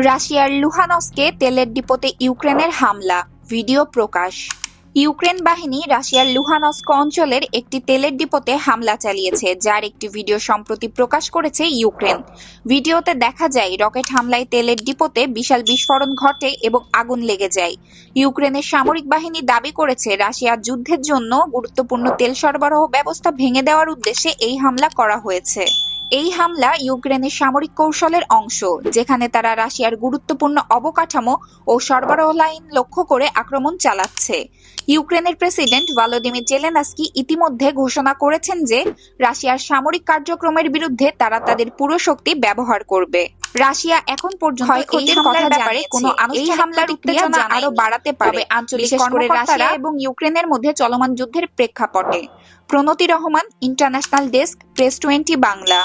রাশিয়ার লুহানস্কে তেলের ডিপোতে ইউক্রেনের হামলা, ভিডিও প্রকাশ। ইউক্রেন বাহিনী রাশিয়ার লুহানস্ক অঞ্চলের একটি তেলের ডিপোতে হামলা চালিয়েছে, যার একটি ভিডিও সম্প্রতি প্রকাশ করেছে ইউক্রেন। ভিডিওতে দেখা যায় রকেট হামলায় তেলের ডিপোতে বিশাল বিস্ফোরণ ঘটে এবং আগুন লেগে যায়। ইউক্রেনের সামরিক বাহিনী দাবি করেছে রাশিয়ার যুদ্ধের জন্য গুরুত্বপূর্ণ তেল সরবরাহ ব্যবস্থা ভেঙে দেওয়ার উদ্দেশ্যে এই হামলা করা হয়েছে। এই হামলা ইউক্রেনের সামরিক কৌশলের অংশ, যেখানে তারা রাশিয়ার গুরুত্বপূর্ণ অবকাঠামো ও সরবরাহ লাইন লক্ষ্য করে আক্রমণ চালাচ্ছে। ইউক্রেনের প্রেসিডেন্ট ভলোদিমির জেলেনস্কি ইতিমধ্যে ঘোষণা করেছেন যে রাশিয়ার সামরিক কার্যক্রমের বিরুদ্ধে তারা তাদের পুরো শক্তি ব্যবহার করবে। রাশিয়া এখন পর্যন্ত এই হামলার ব্যাপারে কোনো আনুষ্ঠানিক উত্তেজনা আরো বাড়াতে পারে, বিশেষ করে রাশিয়া এবং ইউক্রেনের মধ্যে চলমান যুদ্ধের প্রেক্ষাপটে। Pranoti Rahman, international desk, press 20 Bangla.